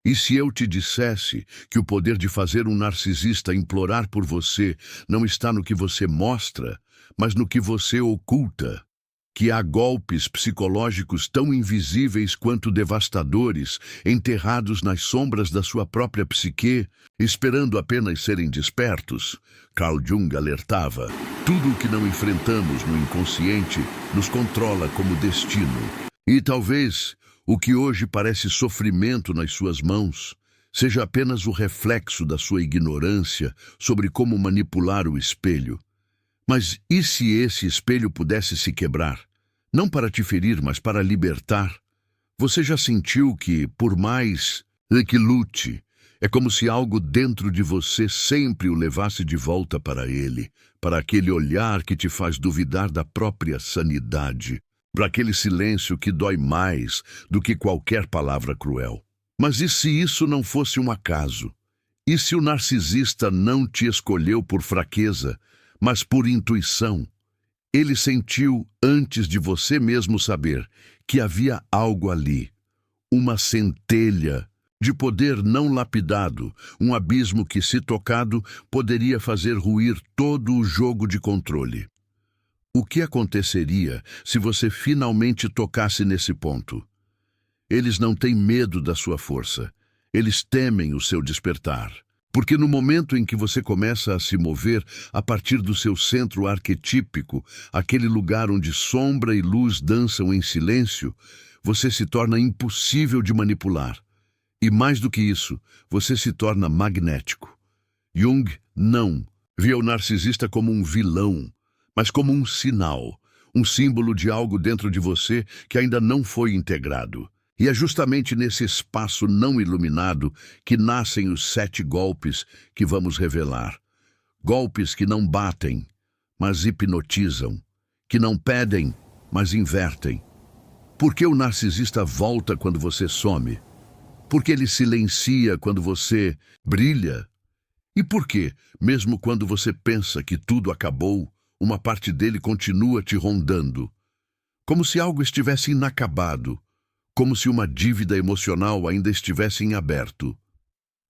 E se eu te dissesse que o poder de fazer um narcisista implorar por você não está no que você mostra, mas no que você oculta? Que há golpes psicológicos tão invisíveis quanto devastadores, enterrados nas sombras da sua própria psique, esperando apenas serem despertos? Carl Jung alertava: tudo o que não enfrentamos no inconsciente nos controla como destino. E talvez o que hoje parece sofrimento nas suas mãos seja apenas o reflexo da sua ignorância sobre como manipular o espelho. Mas e se esse espelho pudesse se quebrar? Não para te ferir, mas para libertar. Você já sentiu que, por mais que lute, é como se algo dentro de você sempre o levasse de volta para ele, para aquele olhar que te faz duvidar da própria sanidade, para aquele silêncio que dói mais do que qualquer palavra cruel? Mas e se isso não fosse um acaso? E se o narcisista não te escolheu por fraqueza, mas por intuição? Ele sentiu, antes de você mesmo saber, que havia algo ali, uma centelha de poder não lapidado, um abismo que, se tocado, poderia fazer ruir todo o jogo de controle. O que aconteceria se você finalmente tocasse nesse ponto? Eles não têm medo da sua força, eles temem o seu despertar. Porque no momento em que você começa a se mover a partir do seu centro arquetípico, aquele lugar onde sombra e luz dançam em silêncio, você se torna impossível de manipular. E mais do que isso, você se torna magnético. Jung não via o narcisista como um vilão, mas como um sinal, um símbolo de algo dentro de você que ainda não foi integrado. E é justamente nesse espaço não iluminado que nascem os 7 golpes que vamos revelar. Golpes que não batem, mas hipnotizam, que não pedem, mas invertem. Por que o narcisista volta quando você some? Por que ele silencia quando você brilha? E por que, mesmo quando você pensa que tudo acabou, uma parte dele continua te rondando? Como se algo estivesse inacabado, como se uma dívida emocional ainda estivesse em aberto.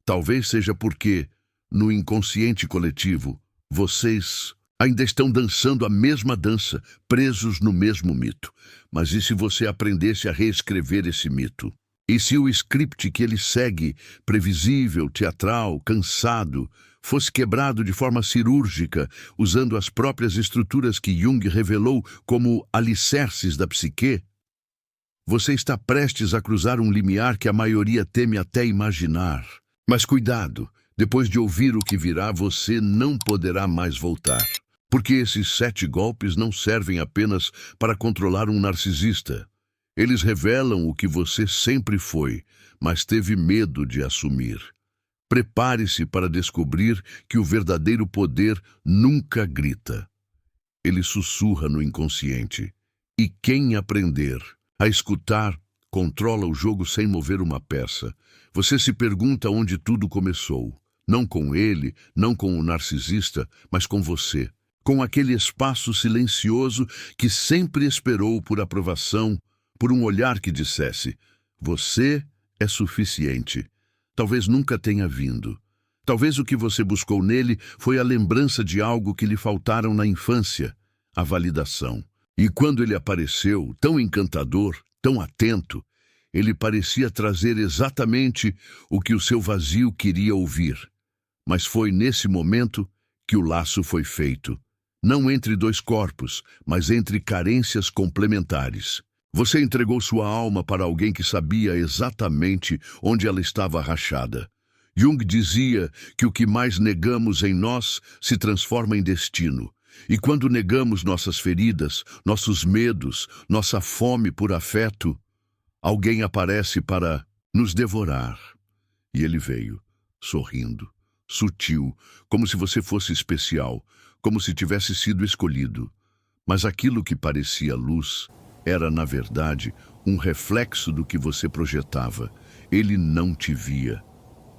Talvez seja porque, no inconsciente coletivo, vocês ainda estão dançando a mesma dança, presos no mesmo mito. Mas e se você aprendesse a reescrever esse mito? E se o script que ele segue, previsível, teatral, cansado, fosse quebrado de forma cirúrgica, usando as próprias estruturas que Jung revelou como alicerces da psique? Você está prestes a cruzar um limiar que a maioria teme até imaginar. Mas cuidado, depois de ouvir o que virá, você não poderá mais voltar. Porque esses 7 golpes não servem apenas para controlar um narcisista. Eles revelam o que você sempre foi, mas teve medo de assumir. Prepare-se para descobrir que o verdadeiro poder nunca grita. Ele sussurra no inconsciente. E quem aprender a escutar, controla o jogo sem mover uma peça. Você se pergunta onde tudo começou. Não com ele, não com o narcisista, mas com você. Com aquele espaço silencioso que sempre esperou por aprovação, por um olhar que dissesse: você é suficiente. Talvez nunca tenha vindo. Talvez o que você buscou nele foi a lembrança de algo que lhe faltaram na infância, a validação. E quando ele apareceu, tão encantador, tão atento, ele parecia trazer exatamente o que o seu vazio queria ouvir. Mas foi nesse momento que o laço foi feito. Não entre 2 corpos, mas entre carências complementares. Você entregou sua alma para alguém que sabia exatamente onde ela estava rachada. Jung dizia que o que mais negamos em nós se transforma em destino. E quando negamos nossas feridas, nossos medos, nossa fome por afeto, alguém aparece para nos devorar. E ele veio, sorrindo, sutil, como se você fosse especial, como se tivesse sido escolhido. Mas aquilo que parecia luz era, na verdade, um reflexo do que você projetava. Ele não te via.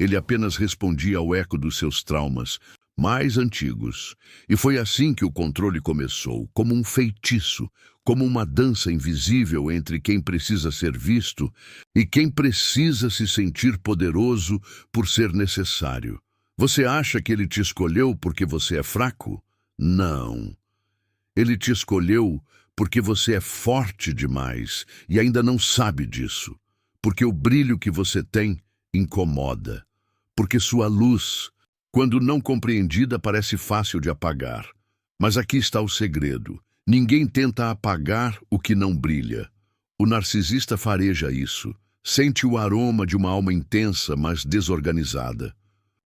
Ele apenas respondia ao eco dos seus traumas, mais antigos. E foi assim que o controle começou, como um feitiço, como uma dança invisível entre quem precisa ser visto e quem precisa se sentir poderoso por ser necessário. Você acha que ele te escolheu porque você é fraco? Não. Ele te escolheu porque você é forte demais e ainda não sabe disso. Porque o brilho que você tem incomoda. Porque sua luz, quando não compreendida, parece fácil de apagar. Mas aqui está o segredo. Ninguém tenta apagar o que não brilha. O narcisista fareja isso. Sente o aroma de uma alma intensa, mas desorganizada.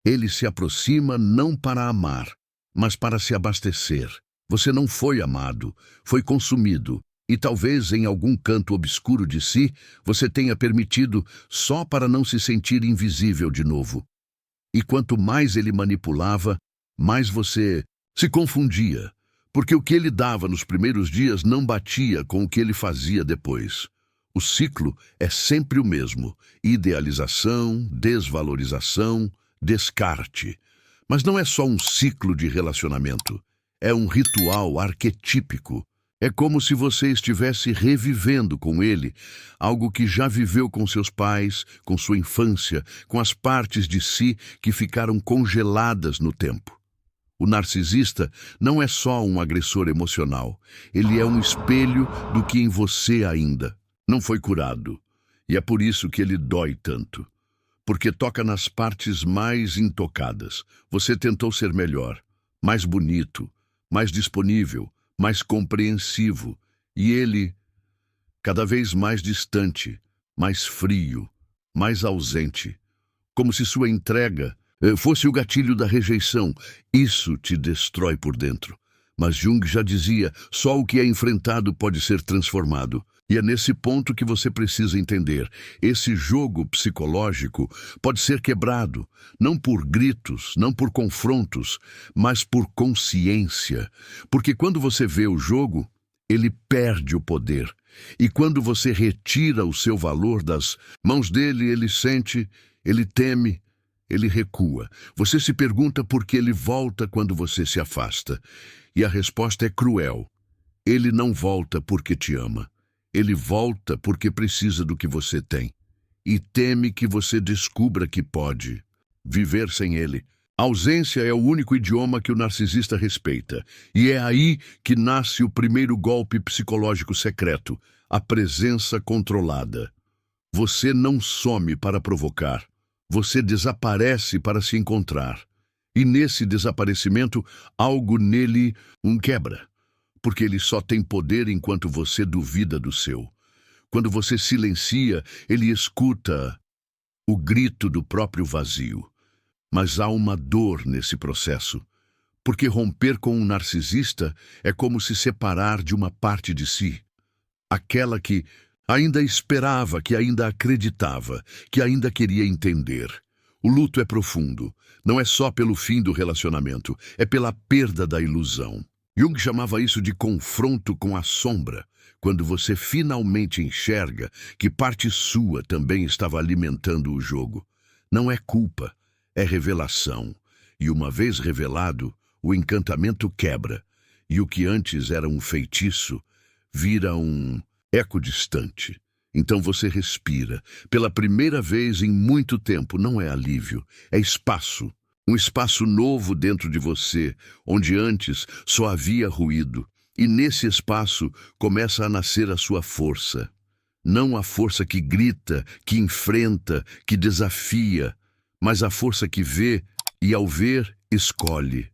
Ele se aproxima não para amar, mas para se abastecer. Você não foi amado, foi consumido. E talvez em algum canto obscuro de si, você tenha permitido só para não se sentir invisível de novo. E quanto mais ele manipulava, mais você se confundia, porque o que ele dava nos primeiros dias não batia com o que ele fazia depois. O ciclo é sempre o mesmo: idealização, desvalorização, descarte. Mas não é só um ciclo de relacionamento, é um ritual arquetípico. É como se você estivesse revivendo com ele algo que já viveu com seus pais, com sua infância, com as partes de si que ficaram congeladas no tempo. O narcisista não é só um agressor emocional, ele é um espelho do que em você ainda não foi curado. E é por isso que ele dói tanto. Porque toca nas partes mais intocadas. Você tentou ser melhor, mais bonito, mais disponível, mais compreensivo, e ele, cada vez mais distante, mais frio, mais ausente, como se sua entrega fosse o gatilho da rejeição. Isso te destrói por dentro. Mas Jung já dizia, só o que é enfrentado pode ser transformado. E é nesse ponto que você precisa entender. Esse jogo psicológico pode ser quebrado, não por gritos, não por confrontos, mas por consciência. Porque quando você vê o jogo, ele perde o poder. E quando você retira o seu valor das mãos dele, ele sente, ele teme, ele recua. Você se pergunta por que ele volta quando você se afasta. E a resposta é cruel. Ele não volta porque te ama. Ele volta porque precisa do que você tem. E teme que você descubra que pode viver sem ele. A ausência é o único idioma que o narcisista respeita. E é aí que nasce o primeiro golpe psicológico secreto, a presença controlada. Você não some para provocar. Você desaparece para se encontrar. E nesse desaparecimento, algo nele quebra. Porque ele só tem poder enquanto você duvida do seu. Quando você silencia, ele escuta o grito do próprio vazio. Mas há uma dor nesse processo, porque romper com um narcisista é como se separar de uma parte de si. Aquela que ainda esperava, que ainda acreditava, que ainda queria entender. O luto é profundo. Não é só pelo fim do relacionamento, é pela perda da ilusão. Jung chamava isso de confronto com a sombra, quando você finalmente enxerga que parte sua também estava alimentando o jogo. Não é culpa, é revelação. E uma vez revelado, o encantamento quebra, e o que antes era um feitiço vira um eco distante. Então você respira. Pela primeira vez em muito tempo, não é alívio, é espaço. Um espaço novo dentro de você, onde antes só havia ruído. E nesse espaço começa a nascer a sua força. Não a força que grita, que enfrenta, que desafia, mas a força que vê e, ao ver, escolhe.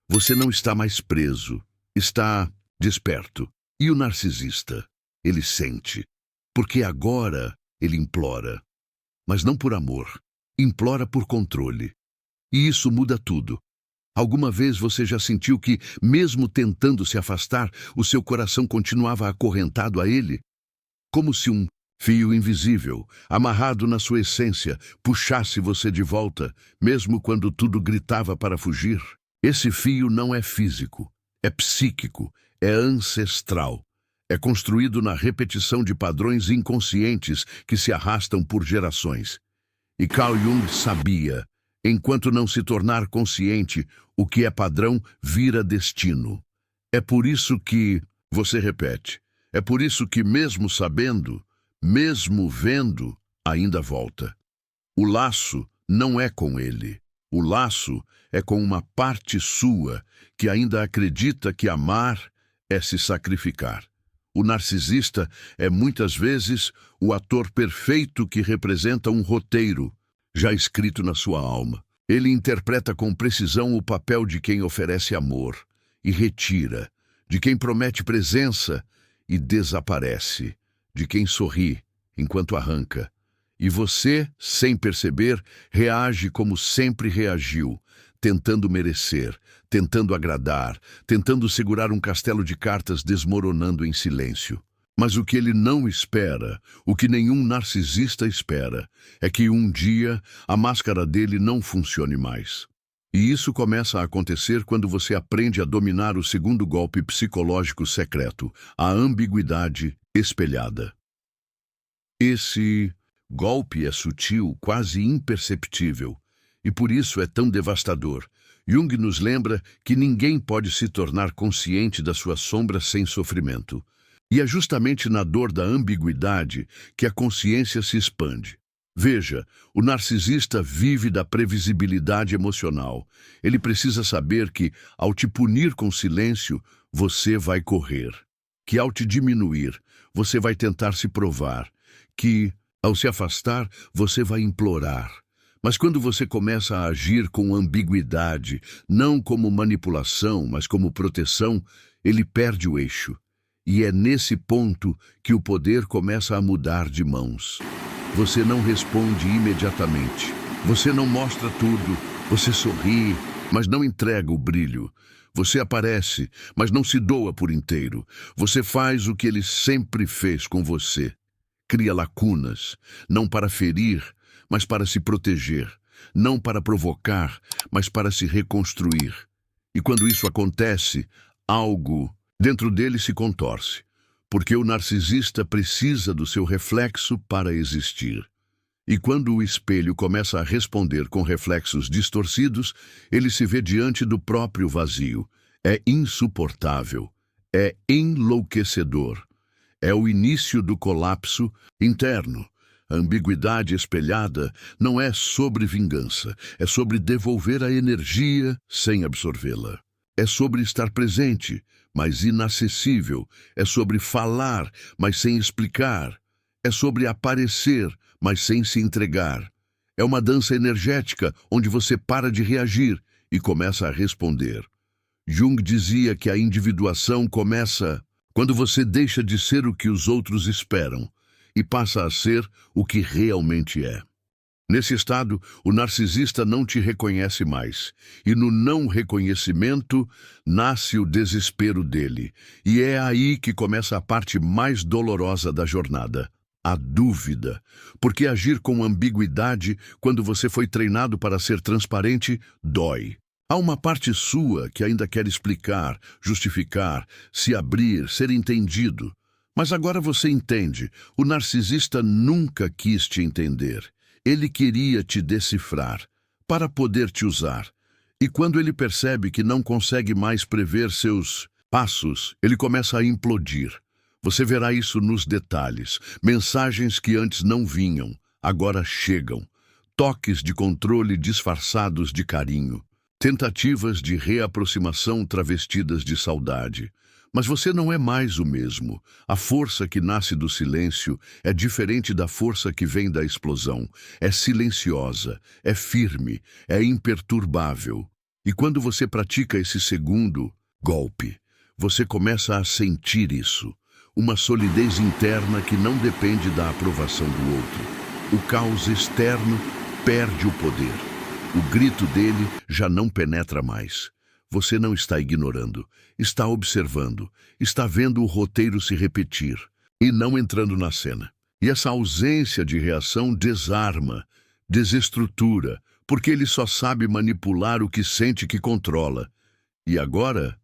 Você não está mais preso, está desperto. E o narcisista? Ele sente. Porque agora ele implora. Mas não por amor. Implora por controle. E isso muda tudo. Alguma vez você já sentiu que, mesmo tentando se afastar, o seu coração continuava acorrentado a ele? Como se um fio invisível, amarrado na sua essência, puxasse você de volta, mesmo quando tudo gritava para fugir? Esse fio não é físico, é psíquico, é ancestral. É construído na repetição de padrões inconscientes que se arrastam por gerações. E Carl Jung sabia. Enquanto não se tornar consciente, o que é padrão vira destino. É por isso que, você repete, é por isso que mesmo sabendo, mesmo vendo, ainda volta. O laço não é com ele. O laço é com uma parte sua que ainda acredita que amar é se sacrificar. O narcisista é muitas vezes o ator perfeito que representa um roteiro já escrito na sua alma. Ele interpreta com precisão o papel de quem oferece amor e retira, de quem promete presença e desaparece, de quem sorri enquanto arranca. E você, sem perceber, reage como sempre reagiu, tentando merecer, tentando agradar, tentando segurar um castelo de cartas desmoronando em silêncio. Mas o que ele não espera, o que nenhum narcisista espera, é que um dia a máscara dele não funcione mais. E isso começa a acontecer quando você aprende a dominar o segundo golpe psicológico secreto, a ambiguidade espelhada. Esse golpe é sutil, quase imperceptível, e por isso é tão devastador. Jung nos lembra que ninguém pode se tornar consciente da sua sombra sem sofrimento. E é justamente na dor da ambiguidade que a consciência se expande. Veja, o narcisista vive da previsibilidade emocional. Ele precisa saber que, ao te punir com silêncio, você vai correr. Que, ao te diminuir, você vai tentar se provar. Que, ao se afastar, você vai implorar. Mas quando você começa a agir com ambiguidade, não como manipulação, mas como proteção, ele perde o eixo. E é nesse ponto que o poder começa a mudar de mãos. Você não responde imediatamente. Você não mostra tudo. Você sorri, mas não entrega o brilho. Você aparece, mas não se doa por inteiro. Você faz o que ele sempre fez com você. Cria lacunas, não para ferir, mas para se proteger. Não para provocar, mas para se reconstruir. E quando isso acontece, algo dentro dele se contorce, porque o narcisista precisa do seu reflexo para existir. E quando o espelho começa a responder com reflexos distorcidos, ele se vê diante do próprio vazio. É insuportável, é enlouquecedor. É o início do colapso interno. A ambiguidade espelhada não é sobre vingança, é sobre devolver a energia sem absorvê-la. É sobre estar presente, mas inacessível. É sobre falar, mas sem explicar. É sobre aparecer, mas sem se entregar. É uma dança energética onde você para de reagir e começa a responder. Jung dizia que a individuação começa quando você deixa de ser o que os outros esperam e passa a ser o que realmente é. Nesse estado, o narcisista não te reconhece mais, e no não reconhecimento nasce o desespero dele. E é aí que começa a parte mais dolorosa da jornada, a dúvida. Porque agir com ambiguidade, quando você foi treinado para ser transparente, dói. Há uma parte sua que ainda quer explicar, justificar, se abrir, ser entendido. Mas agora você entende, o narcisista nunca quis te entender. Ele queria te decifrar, para poder te usar. E quando ele percebe que não consegue mais prever seus passos, ele começa a implodir. Você verá isso nos detalhes. Mensagens que antes não vinham, agora chegam. Toques de controle disfarçados de carinho. Tentativas de reaproximação travestidas de saudade. Mas você não é mais o mesmo. A força que nasce do silêncio é diferente da força que vem da explosão. É silenciosa, é firme, é imperturbável. E quando você pratica esse segundo golpe, você começa a sentir isso. Uma solidez interna que não depende da aprovação do outro. O caos externo perde o poder. O grito dele já não penetra mais. Você não está ignorando, está observando, está vendo o roteiro se repetir e não entrando na cena. E essa ausência de reação desarma, desestrutura, porque ele só sabe manipular o que sente que controla. E agora,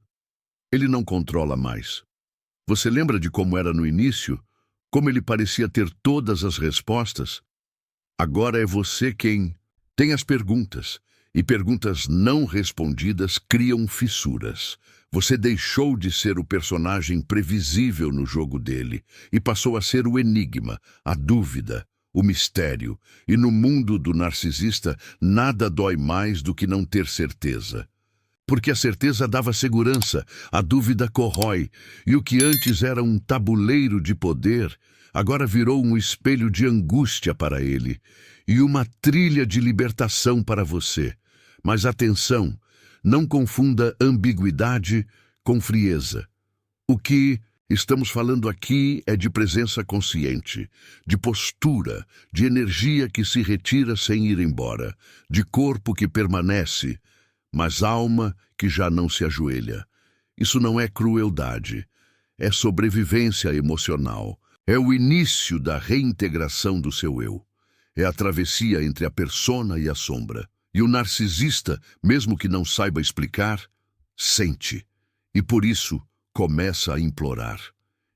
ele não controla mais. Você lembra de como era no início? Como ele parecia ter todas as respostas? Agora é você quem Tem as perguntas, e perguntas não respondidas criam fissuras. Você deixou de ser o personagem previsível no jogo dele e passou a ser o enigma, a dúvida, o mistério. E no mundo do narcisista, nada dói mais do que não ter certeza. Porque a certeza dava segurança, a dúvida corrói, e o que antes era um tabuleiro de poder, agora virou um espelho de angústia para ele, e uma trilha de libertação para você. Mas atenção, não confunda ambiguidade com frieza. O que estamos falando aqui é de presença consciente, de postura, de energia que se retira sem ir embora, de corpo que permanece, mas alma que já não se ajoelha. Isso não é crueldade, é sobrevivência emocional. É o início da reintegração do seu eu. É a travessia entre a persona e a sombra. E o narcisista, mesmo que não saiba explicar, sente. E por isso começa a implorar.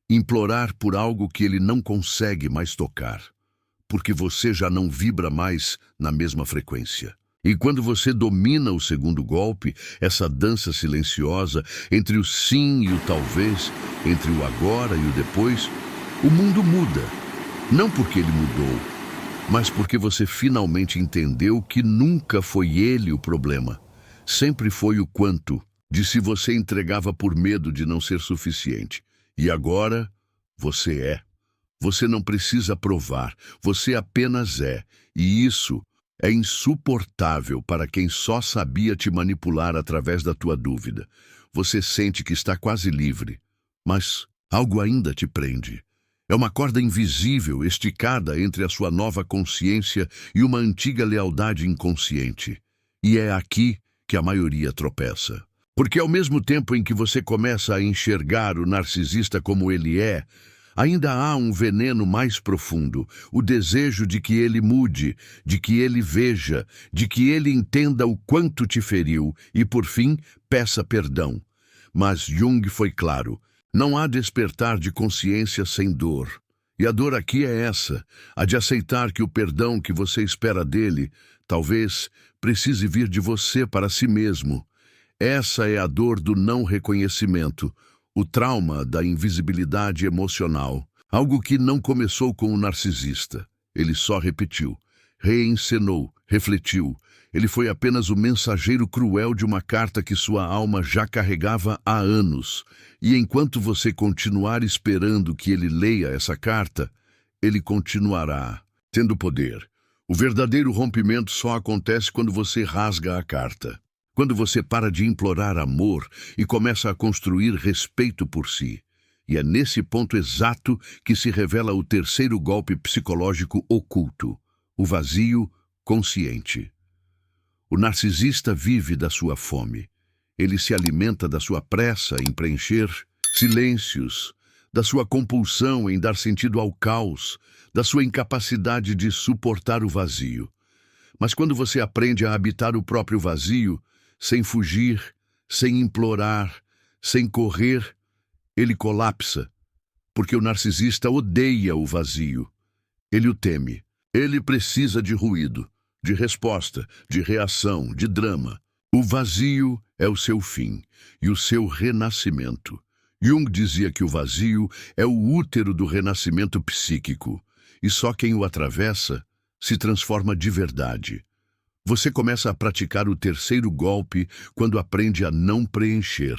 Implorar por algo que ele não consegue mais tocar. Porque você já não vibra mais na mesma frequência. E quando você domina o segundo golpe, essa dança silenciosa entre o sim e o talvez, entre o agora e o depois, o mundo muda. Não porque ele mudou, mas porque você finalmente entendeu que nunca foi ele o problema. Sempre foi o quanto, de se você entregava por medo de não ser suficiente. E agora, você é. Você não precisa provar, você apenas é. E isso é insuportável para quem só sabia te manipular através da tua dúvida. Você sente que está quase livre, mas algo ainda te prende. É uma corda invisível esticada entre a sua nova consciência e uma antiga lealdade inconsciente. E é aqui que a maioria tropeça. Porque ao mesmo tempo em que você começa a enxergar o narcisista como ele é, ainda há um veneno mais profundo, o desejo de que ele mude, de que ele veja, de que ele entenda o quanto te feriu e, por fim, peça perdão. Mas Jung foi claro. Não há despertar de consciência sem dor. E a dor aqui é essa, a de aceitar que o perdão que você espera dele, talvez, precise vir de você para si mesmo. Essa é a dor do não reconhecimento, o trauma da invisibilidade emocional. Algo que não começou com o narcisista. Ele só repetiu, reencenou, refletiu. Ele foi apenas o mensageiro cruel de uma carta que sua alma já carregava há anos. E enquanto você continuar esperando que ele leia essa carta, ele continuará tendo poder. O verdadeiro rompimento só acontece quando você rasga a carta. Quando você para de implorar amor e começa a construir respeito por si. E é nesse ponto exato que se revela o terceiro golpe psicológico oculto, o vazio consciente. O narcisista vive da sua fome. Ele se alimenta da sua pressa em preencher silêncios, da sua compulsão em dar sentido ao caos, da sua incapacidade de suportar o vazio. Mas quando você aprende a habitar o próprio vazio, sem fugir, sem implorar, sem correr, ele colapsa, porque o narcisista odeia o vazio. Ele o teme. Ele precisa de ruído, de resposta, de reação, de drama. O vazio é o seu fim e o seu renascimento. Jung dizia que o vazio é o útero do renascimento psíquico, e só quem o atravessa se transforma de verdade. Você começa a praticar o terceiro golpe quando aprende a não preencher,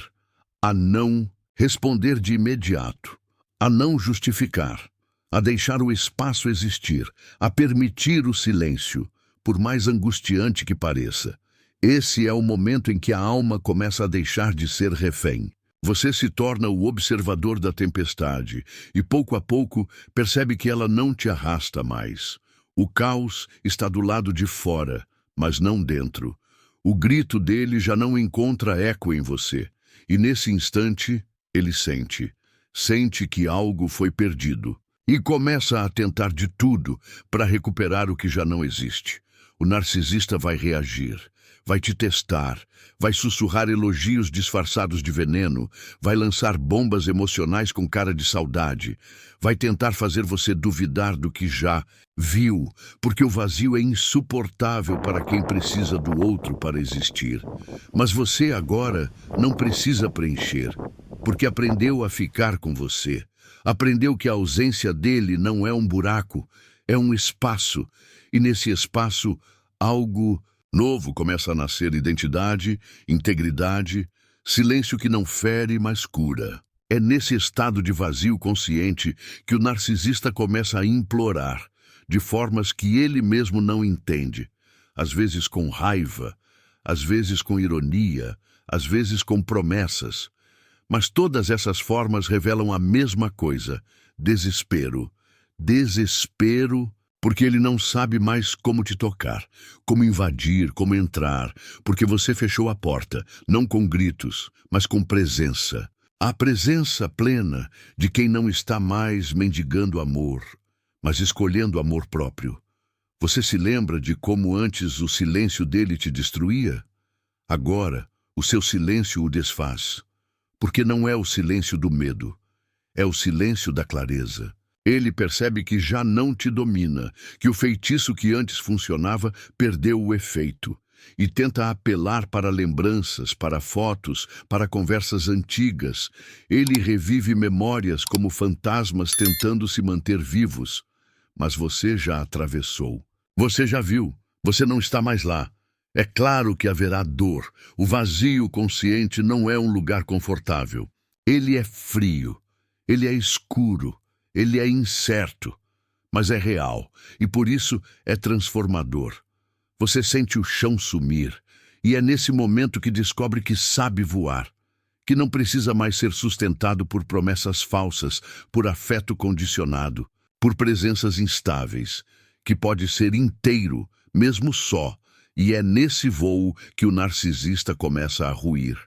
a não responder de imediato, a não justificar, a deixar o espaço existir, a permitir o silêncio, por mais angustiante que pareça. Esse é o momento em que a alma começa a deixar de ser refém. Você se torna o observador da tempestade e, pouco a pouco, percebe que ela não te arrasta mais. O caos está do lado de fora, mas não dentro. O grito dele já não encontra eco em você. E nesse instante, ele sente que algo foi perdido. E começa a tentar de tudo para recuperar o que já não existe. O narcisista vai reagir, vai te testar, vai sussurrar elogios disfarçados de veneno, vai lançar bombas emocionais com cara de saudade, vai tentar fazer você duvidar do que já viu, porque o vazio é insuportável para quem precisa do outro para existir. Mas você agora não precisa preencher, porque aprendeu a ficar com você. Aprendeu que a ausência dele não é um buraco, é um espaço, e nesse espaço algo novo começa a nascer: identidade, integridade, silêncio que não fere, mas cura. É nesse estado de vazio consciente que o narcisista começa a implorar, de formas que ele mesmo não entende, às vezes com raiva, às vezes com ironia, às vezes com promessas. Mas todas essas formas revelam a mesma coisa: desespero. Desespero porque ele não sabe mais como te tocar, como invadir, como entrar, porque você fechou a porta, não com gritos, mas com presença. A presença plena de quem não está mais mendigando amor, mas escolhendo amor próprio. Você se lembra de como antes o silêncio dele te destruía? Agora, o seu silêncio o desfaz. Porque não é o silêncio do medo, é o silêncio da clareza. Ele percebe que já não te domina, que o feitiço que antes funcionava perdeu o efeito, e tenta apelar para lembranças, para fotos, para conversas antigas. Ele revive memórias como fantasmas tentando se manter vivos. Mas você já atravessou. Você já viu. Você não está mais lá. É claro que haverá dor. O vazio consciente não é um lugar confortável. Ele é frio. Ele é escuro. Ele é incerto, mas é real, e por isso é transformador. Você sente o chão sumir, e é nesse momento que descobre que sabe voar, que não precisa mais ser sustentado por promessas falsas, por afeto condicionado, por presenças instáveis, que pode ser inteiro, mesmo só, e é nesse voo que o narcisista começa a ruir.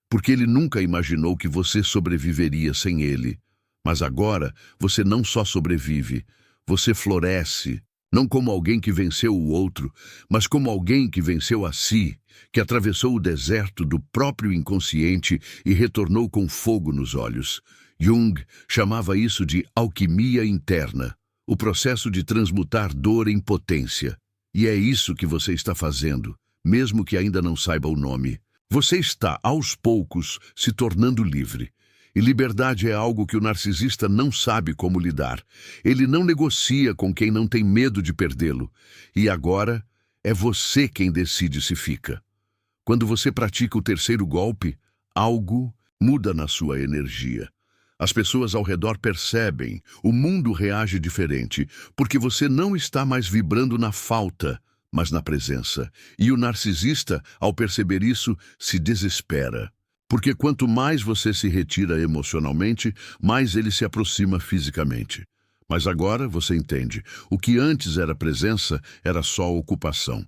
Porque ele nunca imaginou que você sobreviveria sem ele. Mas agora você não só sobrevive, você floresce, não como alguém que venceu o outro, mas como alguém que venceu a si, que atravessou o deserto do próprio inconsciente e retornou com fogo nos olhos. Jung chamava isso de alquimia interna, o processo de transmutar dor em potência. E é isso que você está fazendo, mesmo que ainda não saiba o nome. Você está, aos poucos, se tornando livre. E liberdade é algo que o narcisista não sabe como lidar. Ele não negocia com quem não tem medo de perdê-lo. E agora é você quem decide se fica. Quando você pratica o terceiro golpe, algo muda na sua energia. As pessoas ao redor percebem, o mundo reage diferente, porque você não está mais vibrando na falta, mas na presença. E o narcisista, ao perceber isso, se desespera. Porque quanto mais você se retira emocionalmente, mais ele se aproxima fisicamente. Mas agora você entende, o que antes era presença era só ocupação.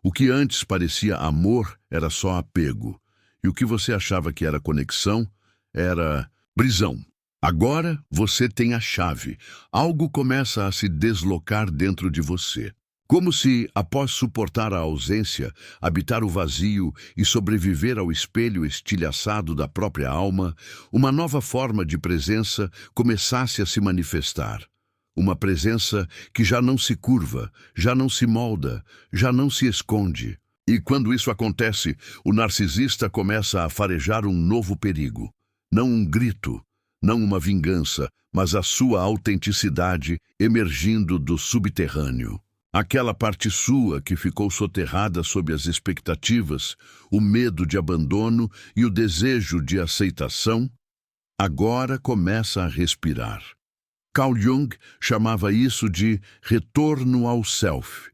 O que antes parecia amor era só apego. E o que você achava que era conexão era prisão. Agora você tem a chave. Algo começa a se deslocar dentro de você. Como se, após suportar a ausência, habitar o vazio e sobreviver ao espelho estilhaçado da própria alma, uma nova forma de presença começasse a se manifestar. Uma presença que já não se curva, já não se molda, já não se esconde. E quando isso acontece, o narcisista começa a farejar um novo perigo. Não um grito, não uma vingança, mas a sua autenticidade emergindo do subterrâneo. Aquela parte sua que ficou soterrada sob as expectativas, o medo de abandono e o desejo de aceitação, agora começa a respirar. Carl Jung chamava isso de retorno ao self,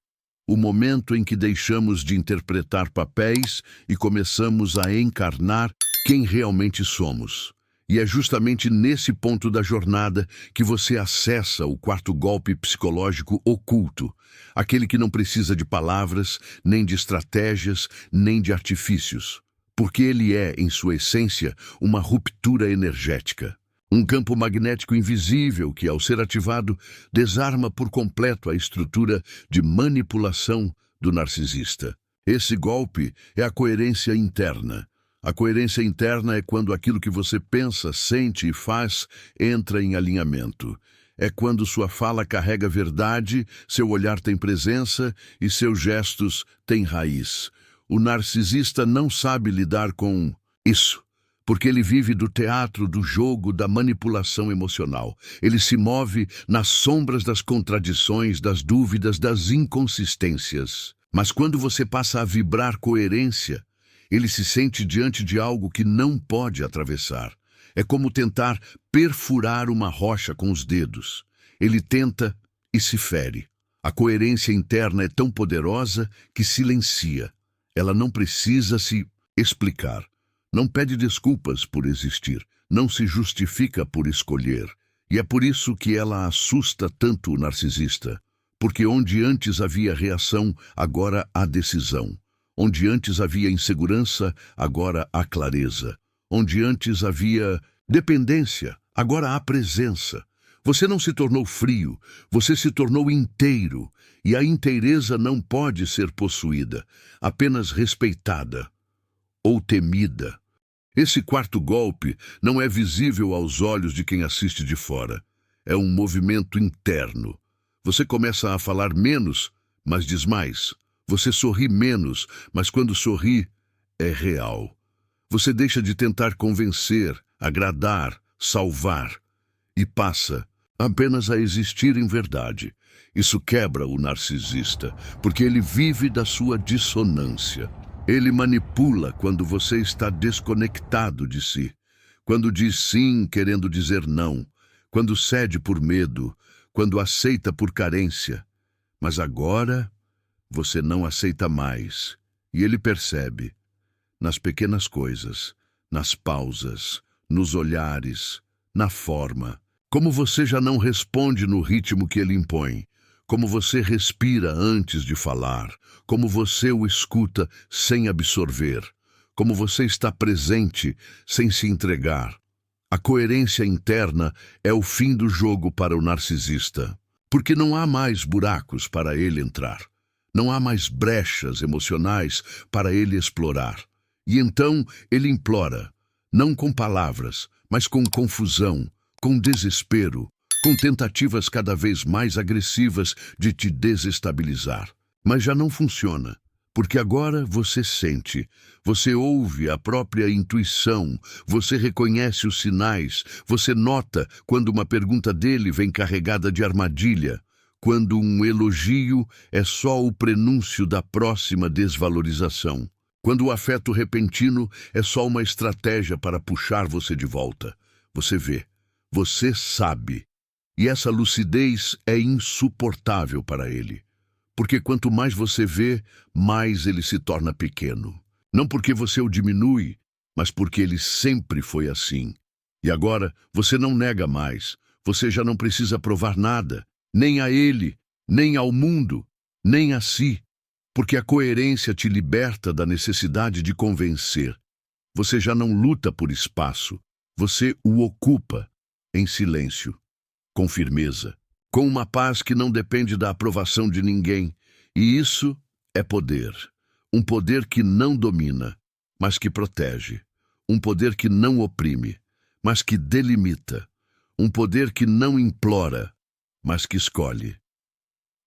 o momento em que deixamos de interpretar papéis e começamos a encarnar quem realmente somos. E é justamente nesse ponto da jornada que você acessa o quarto golpe psicológico oculto, aquele que não precisa de palavras, nem de estratégias, nem de artifícios, porque ele é, em sua essência, uma ruptura energética. Um campo magnético invisível que, ao ser ativado, desarma por completo a estrutura de manipulação, do narcisista. Esse golpe é a coerência interna. A coerência interna é quando aquilo que você pensa, sente e faz entra em alinhamento. É quando sua fala carrega verdade, seu olhar tem presença e seus gestos têm raiz. O narcisista não sabe lidar com isso, porque ele vive do teatro, do jogo, da manipulação emocional. Ele se move nas sombras das contradições, das dúvidas, das inconsistências. Mas quando você passa a vibrar coerência, ele se sente diante de algo que não pode atravessar. É como tentar perfurar uma rocha com os dedos. Ele tenta e se fere. A coerência interna é tão poderosa que silencia. Ela não precisa se explicar. Não pede desculpas por existir. Não se justifica por escolher. E é por isso que ela assusta tanto o narcisista. Porque onde antes havia reação, agora há decisão. Onde antes havia insegurança, agora há clareza. Onde antes havia dependência, agora há presença. Você não se tornou frio, você se tornou inteiro. E a inteireza não pode ser possuída, apenas respeitada ou temida. Esse quarto golpe não é visível aos olhos de quem assiste de fora. É um movimento interno. Você começa a falar menos, mas diz mais. Você sorri menos, mas quando sorri, é real. Você deixa de tentar convencer, agradar, salvar e passa apenas a existir em verdade. Isso quebra o narcisista, porque ele vive da sua dissonância. Ele manipula quando você está desconectado de si, quando diz sim querendo dizer não, quando cede por medo, quando aceita por carência. Mas agora você não aceita mais, e ele percebe, nas pequenas coisas, nas pausas, nos olhares, na forma, como você já não responde no ritmo que ele impõe, como você respira antes de falar, como você o escuta sem absorver, como você está presente sem se entregar. A coerência interna é o fim do jogo para o narcisista, porque não há mais buracos para ele entrar. Não há mais brechas emocionais para ele explorar. E então ele implora, não com palavras, mas com confusão, com desespero, com tentativas cada vez mais agressivas de te desestabilizar. Mas já não funciona, porque agora você sente, você ouve a própria intuição, você reconhece os sinais, você nota quando uma pergunta dele vem carregada de armadilha, quando um elogio é só o prenúncio da próxima desvalorização, quando o afeto repentino é só uma estratégia para puxar você de volta. Você vê, você sabe. E essa lucidez é insuportável para ele, porque quanto mais você vê, mais ele se torna pequeno. Não porque você o diminui, mas porque ele sempre foi assim. E agora você não nega mais, você já não precisa provar nada, nem a ele, nem ao mundo, nem a si, porque a coerência te liberta da necessidade de convencer. Você já não luta por espaço, você o ocupa em silêncio, com firmeza, com uma paz que não depende da aprovação de ninguém. E isso é poder. Um poder que não domina, mas que protege. Um poder que não oprime, mas que delimita. Um poder que não implora, mas que escolhe.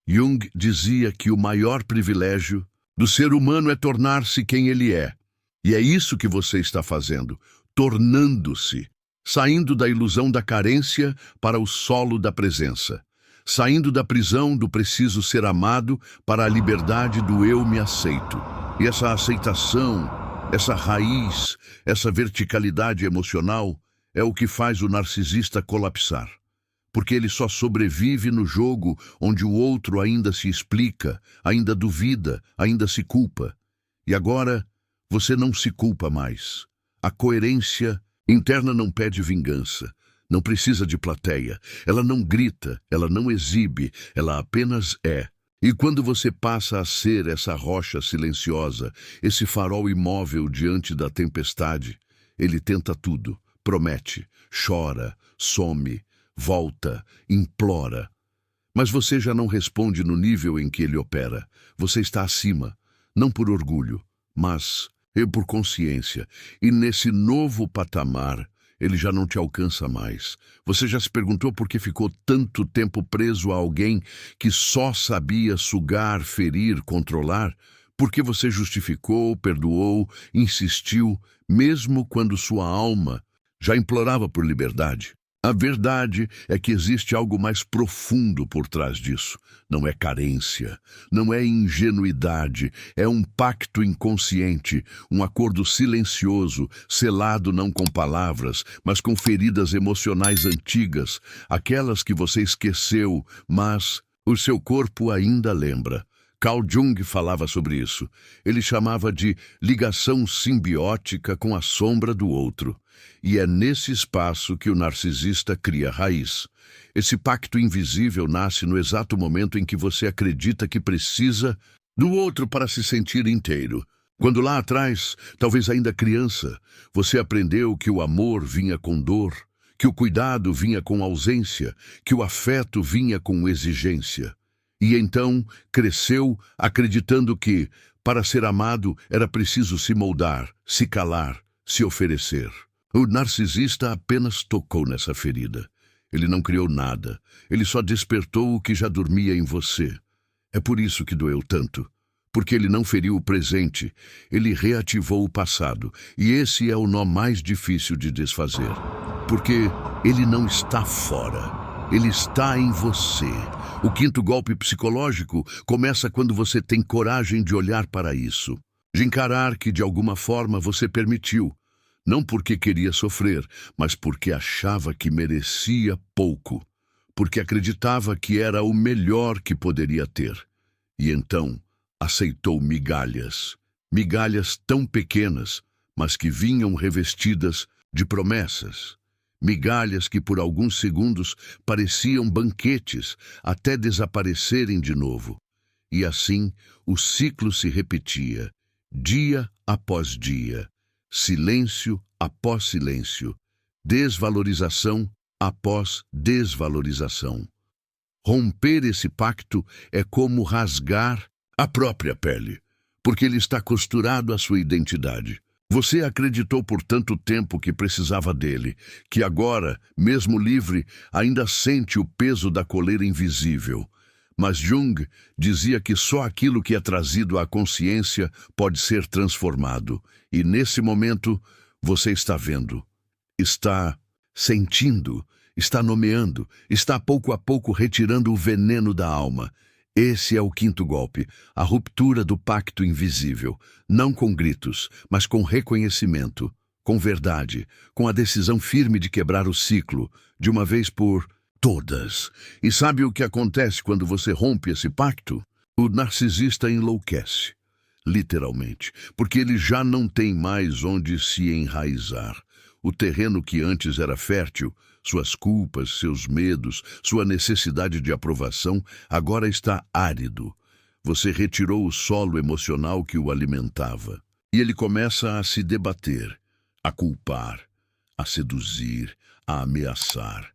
Jung dizia que o maior privilégio do ser humano é tornar-se quem ele é. E é isso que você está fazendo, tornando-se, saindo da ilusão da carência para o solo da presença, saindo da prisão do preciso ser amado para a liberdade do eu me aceito. E essa aceitação, essa raiz, essa verticalidade emocional é o que faz o narcisista colapsar. Porque ele só sobrevive no jogo onde o outro ainda se explica, ainda duvida, ainda se culpa. E agora, você não se culpa mais. A coerência interna não pede vingança, não precisa de plateia. Ela não grita, ela não exibe, ela apenas é. E quando você passa a ser essa rocha silenciosa, esse farol imóvel diante da tempestade, ele tenta tudo, promete, chora, some, volta, implora. Mas você já não responde no nível em que ele opera. Você está acima, não por orgulho, mas por consciência. E nesse novo patamar, ele já não te alcança mais. Você já se perguntou por que ficou tanto tempo preso a alguém que só sabia sugar, ferir, controlar? Por que você justificou, perdoou, insistiu, mesmo quando sua alma já implorava por liberdade? A verdade é que existe algo mais profundo por trás disso. Não é carência, não é ingenuidade, é um pacto inconsciente, um acordo silencioso, selado não com palavras, mas com feridas emocionais antigas, aquelas que você esqueceu, mas o seu corpo ainda lembra. Carl Jung falava sobre isso. Ele chamava de ligação simbiótica com a sombra do outro. E é nesse espaço que o narcisista cria raiz. Esse pacto invisível nasce no exato momento em que você acredita que precisa do outro para se sentir inteiro. Quando lá atrás, talvez ainda criança, você aprendeu que o amor vinha com dor, que o cuidado vinha com ausência, que o afeto vinha com exigência. E então cresceu acreditando que, para ser amado, era preciso se moldar, se calar, se oferecer. O narcisista apenas tocou nessa ferida. Ele não criou nada. Ele só despertou o que já dormia em você. É por isso que doeu tanto. Porque ele não feriu o presente, ele reativou o passado. E esse é o nó mais difícil de desfazer. Porque ele não está fora. Ele está em você. O quinto golpe psicológico começa quando você tem coragem de olhar para isso. De encarar que, de alguma forma, você permitiu. Não porque queria sofrer, mas porque achava que merecia pouco. Porque acreditava que era o melhor que poderia ter. E então aceitou migalhas. Migalhas tão pequenas, mas que vinham revestidas de promessas. Migalhas que por alguns segundos pareciam banquetes, até desaparecerem de novo. E assim o ciclo se repetia, dia após dia, silêncio após silêncio, desvalorização após desvalorização. Romper esse pacto é como rasgar a própria pele, porque ele está costurado à sua identidade. Você acreditou por tanto tempo que precisava dele, que agora, mesmo livre, ainda sente o peso da coleira invisível. Mas Jung dizia que só aquilo que é trazido à consciência pode ser transformado. E nesse momento, você está vendo, está sentindo, está nomeando, está pouco a pouco retirando o veneno da alma. Esse é o quinto golpe, a ruptura do pacto invisível, não com gritos, mas com reconhecimento, com verdade, com a decisão firme de quebrar o ciclo, de uma vez por todas. E sabe o que acontece quando você rompe esse pacto? O narcisista enlouquece, literalmente, porque ele já não tem mais onde se enraizar. O terreno que antes era fértil, suas culpas, seus medos, sua necessidade de aprovação, agora está árido. Você retirou o solo emocional que o alimentava. E ele começa a se debater, a culpar, a seduzir, a ameaçar.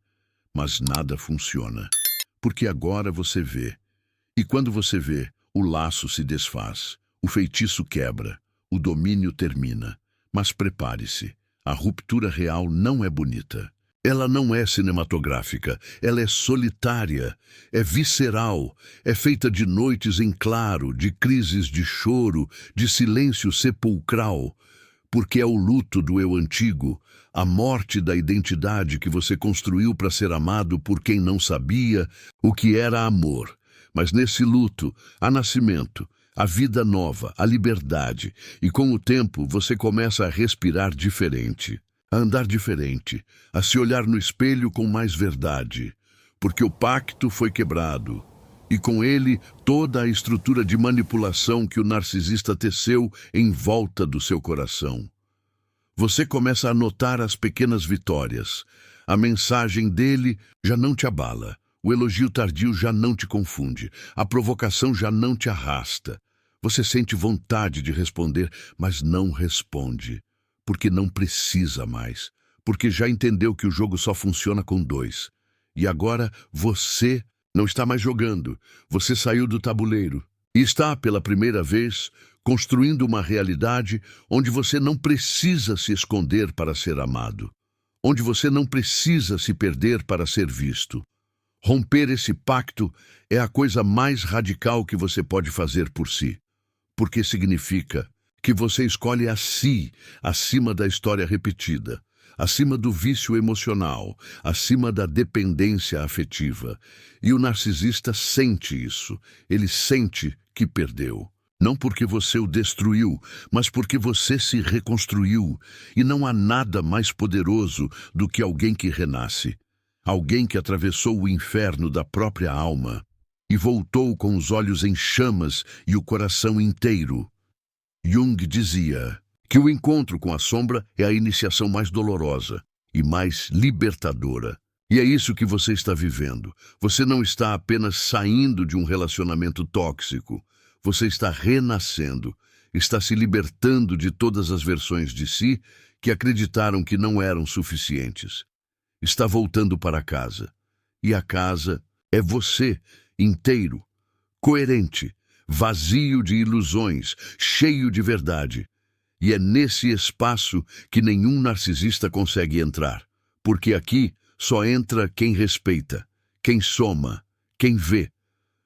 Mas nada funciona, porque agora você vê. E quando você vê, o laço se desfaz, o feitiço quebra, o domínio termina. Mas prepare-se, a ruptura real não é bonita. Ela não é cinematográfica, ela é solitária, é visceral, é feita de noites em claro, de crises de choro, de silêncio sepulcral, porque é o luto do eu antigo, a morte da identidade que você construiu para ser amado por quem não sabia o que era amor. Mas nesse luto, há nascimento, a vida nova, a liberdade, e com o tempo você começa a respirar diferente. A andar diferente, a se olhar no espelho com mais verdade, porque o pacto foi quebrado, e com ele toda a estrutura de manipulação que o narcisista teceu em volta do seu coração. Você começa a notar as pequenas vitórias. A mensagem dele já não te abala, o elogio tardio já não te confunde, a provocação já não te arrasta. Você sente vontade de responder, mas não responde. Porque não precisa mais, porque já entendeu que o jogo só funciona com dois. E agora você Não está mais jogando. Você saiu do tabuleiro. E está, pela primeira vez, construindo uma realidade onde você não precisa se esconder para ser amado. Onde você não precisa se perder para ser visto. Romper esse pacto é a coisa mais radical que você pode fazer por si. Porque significa que você escolhe a si acima da história repetida, acima do vício emocional, acima da dependência afetiva. E o narcisista sente isso. Ele sente que perdeu. Não porque você o destruiu, mas porque você se reconstruiu. E não há nada mais poderoso do que alguém que renasce. Alguém que atravessou o inferno da própria alma e voltou com os olhos em chamas e o coração inteiro. Jung dizia que o encontro com a sombra é a iniciação mais dolorosa e mais libertadora. E é isso que você está vivendo. Você não está apenas saindo de um relacionamento tóxico. Você está renascendo, está se libertando de todas as versões de si que acreditaram que não eram suficientes. Está voltando para casa. E a casa é você, inteiro, coerente, vazio de ilusões, cheio de verdade. E é nesse espaço que nenhum narcisista consegue entrar. Porque aqui só entra quem respeita, quem soma, quem vê.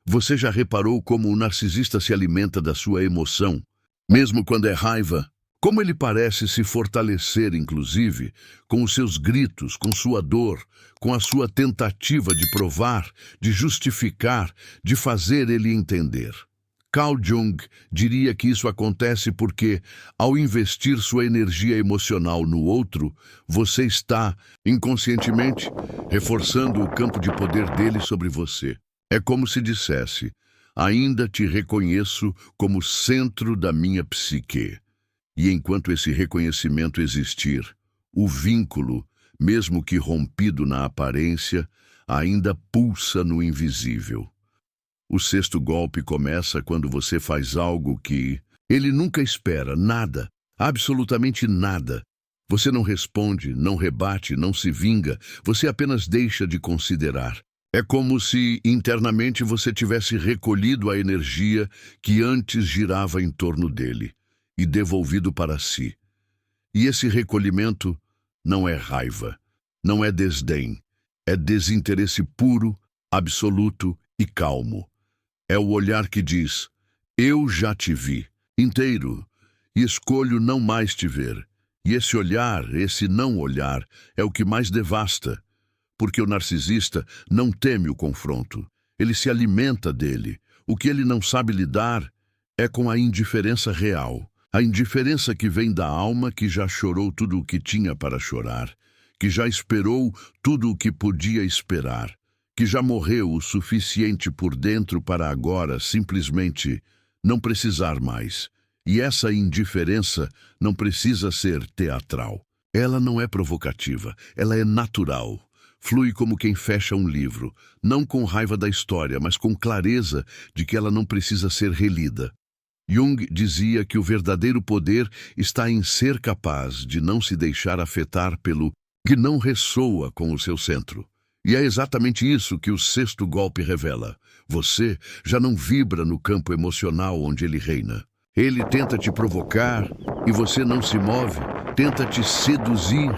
Você já reparou como o narcisista se alimenta da sua emoção? Mesmo quando é raiva, como ele parece se fortalecer, inclusive, com os seus gritos, com sua dor, com a sua tentativa de provar, de justificar, de fazer ele entender. Carl Jung diria que isso acontece porque, ao investir sua energia emocional no outro, você está, inconscientemente, reforçando o campo de poder dele sobre você. É como se dissesse: ainda te reconheço como centro da minha psique. E enquanto esse reconhecimento existir, o vínculo, mesmo que rompido na aparência, ainda pulsa no invisível. O sexto golpe começa quando você faz algo que ele nunca espera, nada, absolutamente nada. Você não responde, não rebate, não se vinga, você apenas deixa de considerar. É como se, internamente, você tivesse recolhido a energia que antes girava em torno dele e devolvido para si. E esse recolhimento não é raiva, não é desdém, é desinteresse puro, absoluto e calmo. É o olhar que diz: eu já te vi, inteiro, e escolho não mais te ver. E esse olhar, esse não olhar, é o que mais devasta. Porque o narcisista não teme o confronto. Ele se alimenta dele. O que ele não sabe lidar é com a indiferença real. A indiferença que vem da alma que já chorou tudo o que tinha para chorar, que já esperou tudo o que podia esperar, que já morreu o suficiente por dentro para agora simplesmente não precisar mais. E essa indiferença não precisa ser teatral. Ela não é provocativa, ela é natural. Flui como quem fecha um livro, não com raiva da história, mas com clareza de que ela não precisa ser relida. Jung dizia que o verdadeiro poder está em ser capaz de não se deixar afetar pelo que não ressoa com o seu centro. E é exatamente isso que o sexto golpe revela. Você já não vibra no campo emocional onde ele reina. Ele tenta te provocar e você não se move, tenta te seduzir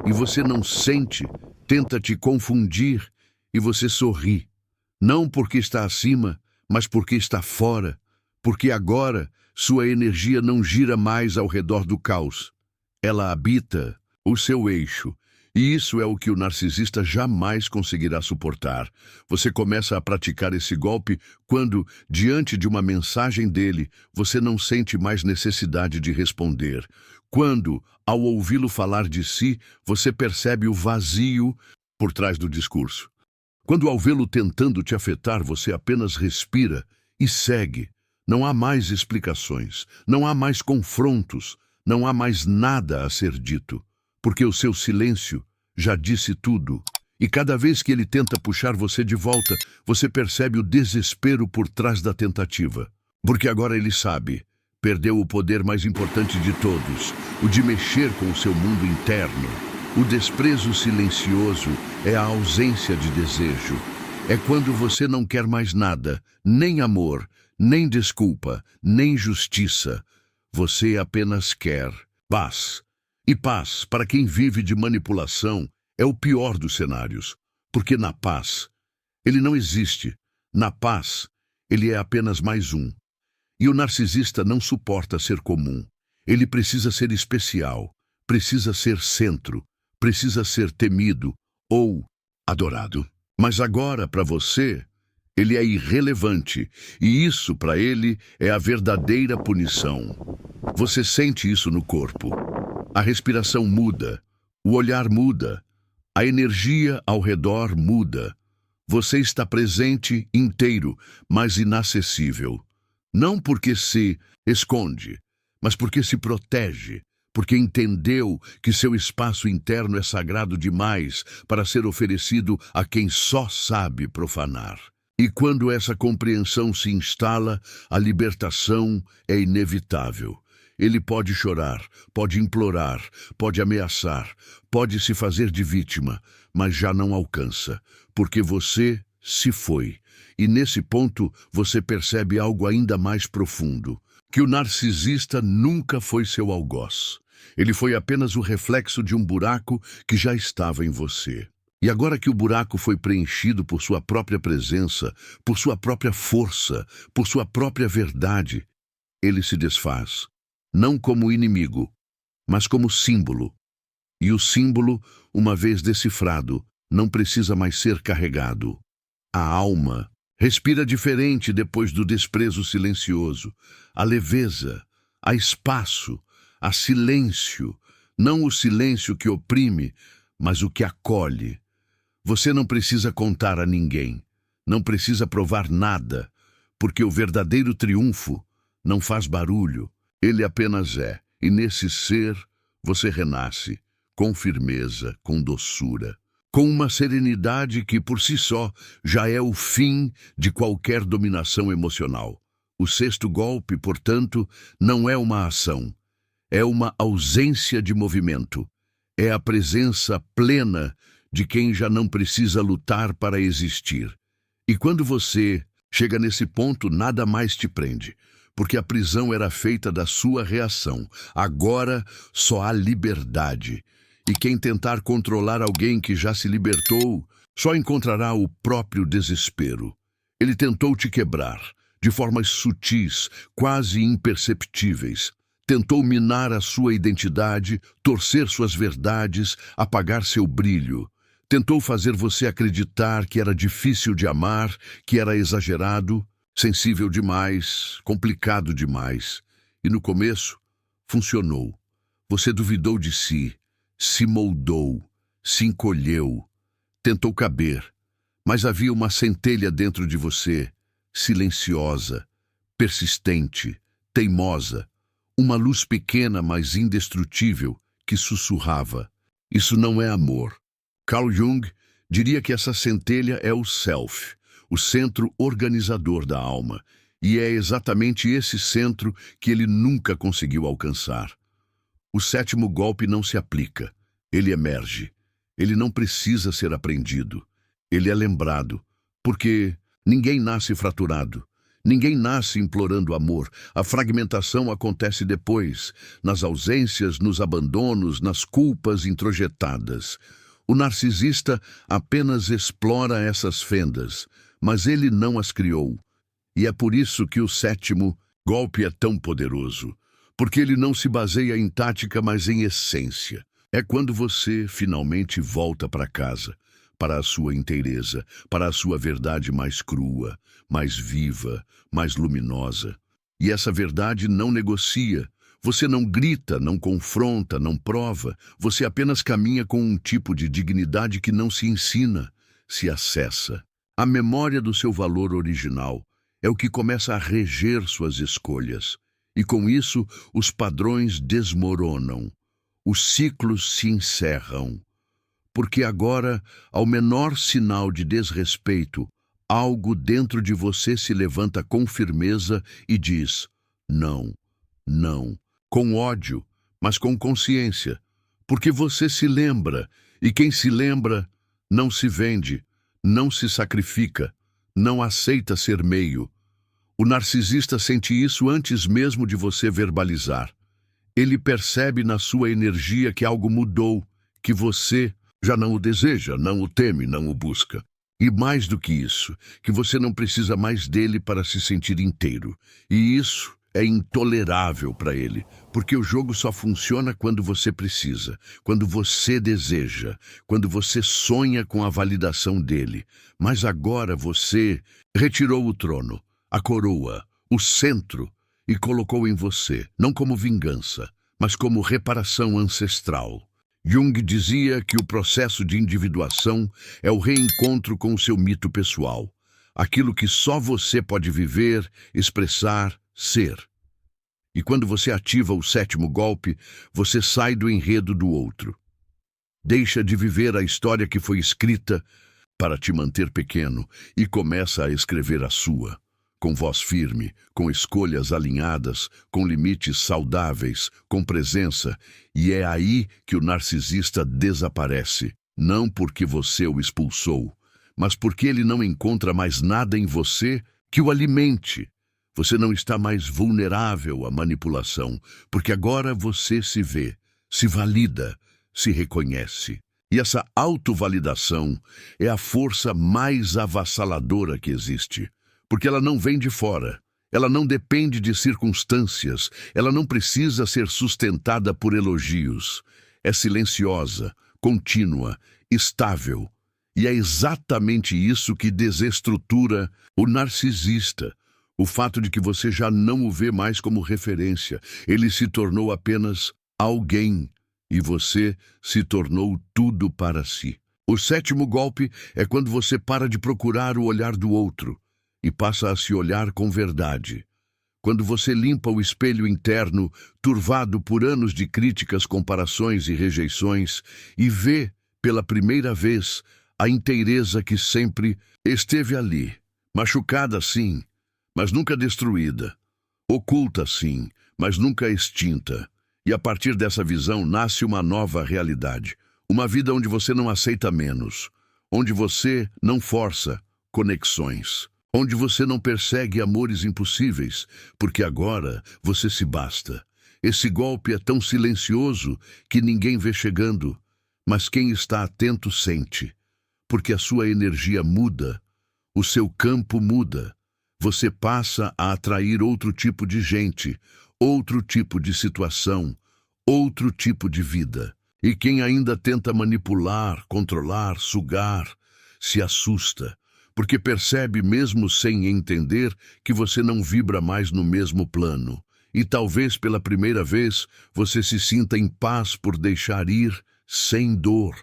e você não sente, tenta te confundir e você sorri. Não porque está acima, mas porque está fora. Porque agora sua energia não gira mais ao redor do caos. Ela habita o seu eixo. E isso é o que o narcisista jamais conseguirá suportar. Você começa a praticar esse golpe quando, diante de uma mensagem dele, você não sente mais necessidade de responder. Quando, ao ouvi-lo falar de si, você percebe o vazio por trás do discurso. Quando, ao vê-lo tentando te afetar, você apenas respira e segue. Não há mais explicações, não há mais confrontos, não há mais nada a ser dito, porque o seu silêncio já disse tudo. E cada vez que ele tenta puxar você de volta, você percebe o desespero por trás da tentativa. Porque agora ele sabe, perdeu o poder mais importante de todos, o de mexer com o seu mundo interno. O desprezo silencioso é a ausência de desejo. É quando você não quer mais nada, nem amor, nem desculpa, nem justiça. Você apenas quer paz. E paz, para quem vive de manipulação, é o pior dos cenários. Porque na paz, ele não existe. Na paz, ele é apenas mais um. E o narcisista não suporta ser comum. Ele precisa ser especial, precisa ser centro, precisa ser temido ou adorado. Mas agora, para você, ele é irrelevante, e isso, para ele, é a verdadeira punição. Você sente isso no corpo. A respiração muda, o olhar muda, a energia ao redor muda. Você está presente, inteiro, mas inacessível. Não porque se esconde, mas porque se protege, porque entendeu que seu espaço interno é sagrado demais para ser oferecido a quem só sabe profanar. E quando essa compreensão se instala, a libertação é inevitável. Ele pode chorar, pode implorar, pode ameaçar, pode se fazer de vítima, mas já não alcança, porque você se foi. E nesse ponto você percebe algo ainda mais profundo, que o narcisista nunca foi seu algoz. Ele foi apenas o reflexo de um buraco que já estava em você. E agora que o buraco foi preenchido por sua própria presença, por sua própria força, por sua própria verdade, ele se desfaz. Não como inimigo, mas como símbolo. E o símbolo, uma vez decifrado, não precisa mais ser carregado. A alma respira diferente depois do desprezo silencioso. A leveza, há espaço, há silêncio. Não o silêncio que oprime, mas o que acolhe. Você não precisa contar a ninguém. Não precisa provar nada, porque o verdadeiro triunfo não faz barulho. Ele apenas é, e nesse ser você renasce, com firmeza, com doçura, com uma serenidade que por si só já é o fim de qualquer dominação emocional. O sexto golpe, portanto, não é uma ação, é uma ausência de movimento, é a presença plena de quem já não precisa lutar para existir. E quando você chega nesse ponto, nada mais te prende, porque a prisão era feita da sua reação. Agora só há liberdade. E quem tentar controlar alguém que já se libertou, só encontrará o próprio desespero. Ele tentou te quebrar, de formas sutis, quase imperceptíveis. Tentou minar a sua identidade, torcer suas verdades, apagar seu brilho. Tentou fazer você acreditar que era difícil de amar, que era exagerado, sensível demais, complicado demais. E no começo, funcionou. Você duvidou de si, se moldou, se encolheu, tentou caber. Mas havia uma centelha dentro de você, silenciosa, persistente, teimosa. Uma luz pequena, mas indestrutível, que sussurrava. Isso não é amor. Carl Jung diria que essa centelha é o self, o centro organizador da alma, e é exatamente esse centro que ele nunca conseguiu alcançar. O sétimo golpe não se aplica, ele emerge. Ele não precisa ser aprendido, ele é lembrado, porque ninguém nasce fraturado, ninguém nasce implorando amor. A fragmentação acontece depois, nas ausências, nos abandonos, nas culpas introjetadas. O narcisista apenas explora essas fendas, mas ele não as criou. E é por isso que o sétimo golpe é tão poderoso, porque ele não se baseia em tática, mas em essência. É quando você finalmente volta para casa, para a sua inteireza, para a sua verdade mais crua, mais viva, mais luminosa. E essa verdade não negocia. Você não grita, não confronta, não prova. Você apenas caminha com um tipo de dignidade que não se ensina, se acessa. A memória do seu valor original é o que começa a reger suas escolhas. E com isso, os padrões desmoronam. Os ciclos se encerram. Porque agora, ao menor sinal de desrespeito, algo dentro de você se levanta com firmeza e diz: não, não. Com ódio, mas com consciência. Porque você se lembra, e quem se lembra não se vende, não se sacrifica, não aceita ser meio. O narcisista sente isso antes mesmo de você verbalizar. Ele percebe na sua energia que algo mudou, que você já não o deseja, não o teme, não o busca. E mais do que isso, que você não precisa mais dele para se sentir inteiro. E isso é intolerável para ele, porque o jogo só funciona quando você precisa, quando você deseja, quando você sonha com a validação dele. Mas agora você retirou o trono, a coroa, o centro e colocou em você, não como vingança, mas como reparação ancestral. Jung dizia que o processo de individuação é o reencontro com o seu mito pessoal, aquilo que só você pode viver, expressar, ser. E quando você ativa o 7º golpe, você sai do enredo do outro. Deixa de viver a história que foi escrita para te manter pequeno e começa a escrever a sua. Com voz firme, com escolhas alinhadas, com limites saudáveis, com presença, e é aí que o narcisista desaparece, não porque você o expulsou, mas porque ele não encontra mais nada em você que o alimente. Você não está mais vulnerável à manipulação, porque agora você se vê, se valida, se reconhece. E essa autovalidação é a força mais avassaladora que existe. Porque ela não vem de fora, ela não depende de circunstâncias, ela não precisa ser sustentada por elogios. É silenciosa, contínua, estável. E é exatamente isso que desestrutura o narcisista. O fato de que você já não o vê mais como referência. Ele se tornou apenas alguém e você se tornou tudo para si. O 7º golpe é quando você para de procurar o olhar do outro e passa a se olhar com verdade. Quando você limpa o espelho interno, turvado por anos de críticas, comparações e rejeições, e vê, pela primeira vez, a inteireza que sempre esteve ali, machucada sim, mas nunca destruída, oculta sim, mas nunca extinta. E a partir dessa visão nasce uma nova realidade, uma vida onde você não aceita menos, onde você não força conexões, onde você não persegue amores impossíveis, porque agora você se basta. Esse golpe é tão silencioso que ninguém vê chegando, mas quem está atento sente, porque a sua energia muda, o seu campo muda, você passa a atrair outro tipo de gente, outro tipo de situação, outro tipo de vida. E quem ainda tenta manipular, controlar, sugar, se assusta, porque percebe mesmo sem entender que você não vibra mais no mesmo plano. E talvez pela primeira vez você se sinta em paz por deixar ir sem dor,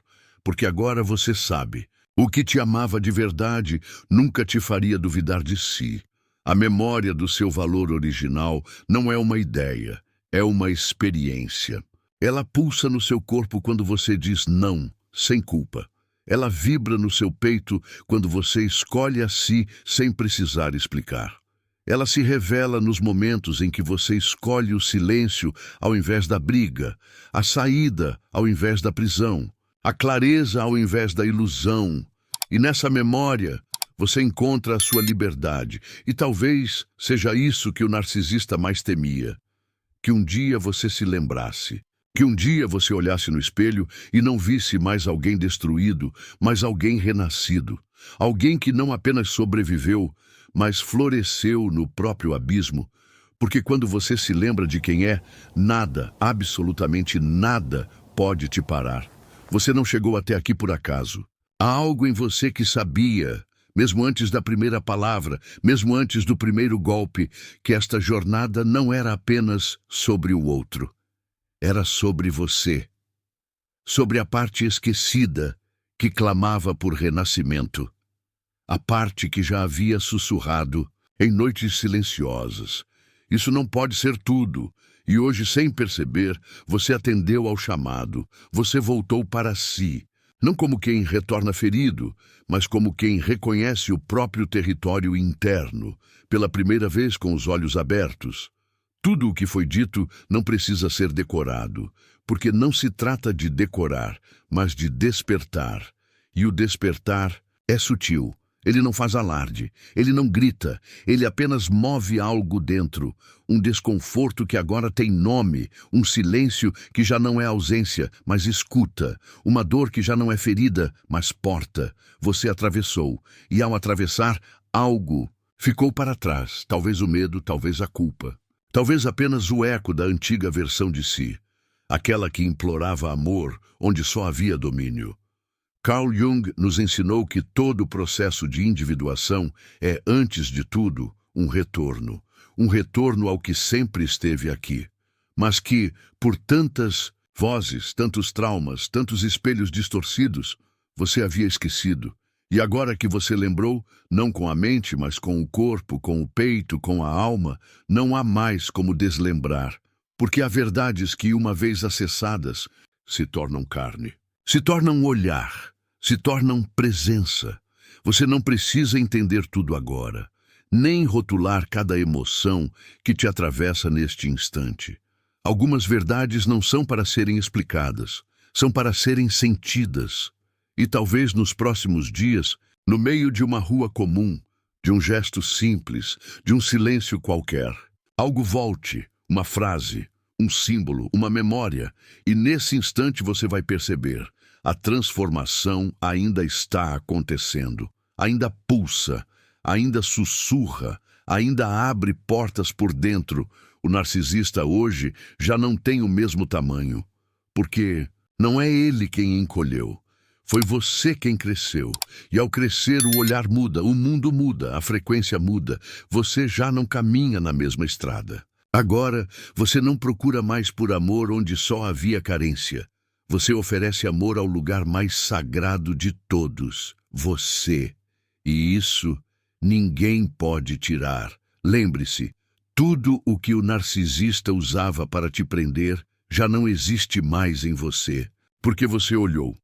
porque agora você sabe, o que te amava de verdade nunca te faria duvidar de si. A memória do seu valor original não é uma ideia, é uma experiência. Ela pulsa no seu corpo quando você diz não, sem culpa. Ela vibra no seu peito quando você escolhe a si sem precisar explicar. Ela se revela nos momentos em que você escolhe o silêncio ao invés da briga, a saída ao invés da prisão, a clareza ao invés da ilusão. E nessa memória, você encontra a sua liberdade. E talvez seja isso que o narcisista mais temia. Que um dia você se lembrasse. Que um dia você olhasse no espelho e não visse mais alguém destruído, mas alguém renascido. Alguém que não apenas sobreviveu, mas floresceu no próprio abismo. Porque quando você se lembra de quem é, nada, absolutamente nada, pode te parar. Você não chegou até aqui por acaso. Há algo em você que sabia, mesmo antes da primeira palavra, mesmo antes do primeiro golpe, que esta jornada não era apenas sobre o outro. Era sobre você, sobre a parte esquecida que clamava por renascimento, a parte que já havia sussurrado em noites silenciosas. Isso não pode ser tudo, e hoje, sem perceber, você atendeu ao chamado, você voltou para si, não como quem retorna ferido, mas como quem reconhece o próprio território interno, pela primeira vez com os olhos abertos. Tudo o que foi dito não precisa ser decorado, porque não se trata de decorar, mas de despertar. E o despertar É sutil. Ele não faz alarde, ele não grita, ele apenas move algo dentro, um desconforto que agora tem nome, um silêncio que já não é ausência, mas escuta, uma dor que já não é ferida, mas porta. Você atravessou, e ao atravessar, algo ficou para trás, talvez o medo, talvez a culpa, talvez apenas o eco da antiga versão de si, aquela que implorava amor onde só havia domínio. Carl Jung nos ensinou que todo o processo de individuação é, antes de tudo, um retorno ao que sempre esteve aqui, mas que, por tantas vozes, tantos traumas, tantos espelhos distorcidos, você havia esquecido. E agora que você lembrou, não com a mente, mas com o corpo, com o peito, com a alma, não há mais como deslembrar, porque há verdades que, uma vez acessadas, se tornam carne, se tornam olhar, se tornam presença. Você não precisa entender tudo agora, nem rotular cada emoção que te atravessa neste instante. Algumas verdades não são para serem explicadas, são para serem sentidas. E talvez nos próximos dias, no meio de uma rua comum, de um gesto simples, de um silêncio qualquer, algo volte, uma frase, um símbolo, uma memória, e nesse instante você vai perceber: a transformação ainda está acontecendo, ainda pulsa, ainda sussurra, ainda abre portas por dentro. O narcisista hoje já não tem o mesmo tamanho, porque não é ele quem encolheu, foi você quem cresceu. E ao crescer o olhar muda, o mundo muda, a frequência muda, você já não caminha na mesma estrada. Agora, você não procura mais por amor onde só havia carência. Você oferece amor ao lugar mais sagrado de todos, você. E isso ninguém pode tirar. Lembre-se, tudo o que o narcisista usava para te prender já não existe mais em você, porque você olhou,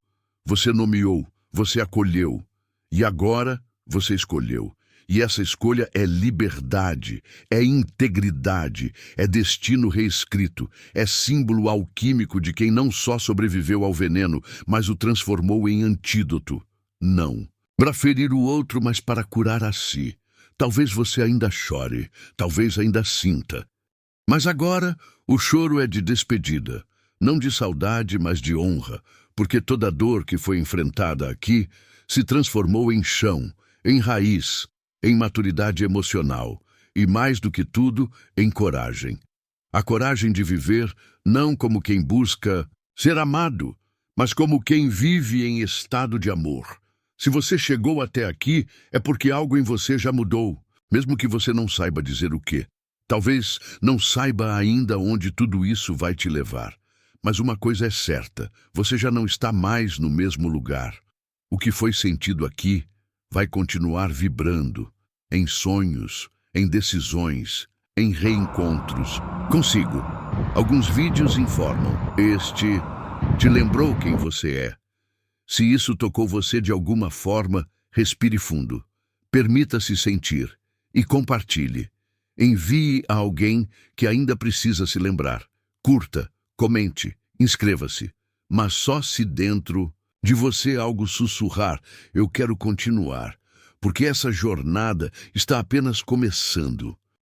você nomeou, você acolheu, e agora você escolheu. E essa escolha é liberdade, é integridade, é destino reescrito, é símbolo alquímico de quem não só sobreviveu ao veneno, mas o transformou em antídoto. Não para ferir o outro, mas para curar a si. Talvez você ainda chore, talvez ainda sinta. Mas agora o choro é de despedida, não de saudade, mas de honra, porque toda dor que foi enfrentada aqui se transformou em chão, em raiz, em maturidade emocional e, mais do que tudo, em coragem. A coragem de viver não como quem busca ser amado, mas como quem vive em estado de amor. Se você chegou até aqui, é porque algo em você já mudou, mesmo que você não saiba dizer o quê. Talvez não saiba ainda onde tudo isso vai te levar. Mas uma coisa é certa, você já não está mais no mesmo lugar. O que foi sentido aqui vai continuar vibrando, em sonhos, em decisões, em reencontros. Consigo. Alguns vídeos informam. Este te lembrou quem você é. Se isso tocou você de alguma forma, respire fundo. Permita-se sentir e compartilhe. Envie a alguém que ainda precisa se lembrar. Curta, comente, inscreva-se. Mas só se dentro de você algo sussurrar: eu quero continuar, porque essa jornada está apenas começando.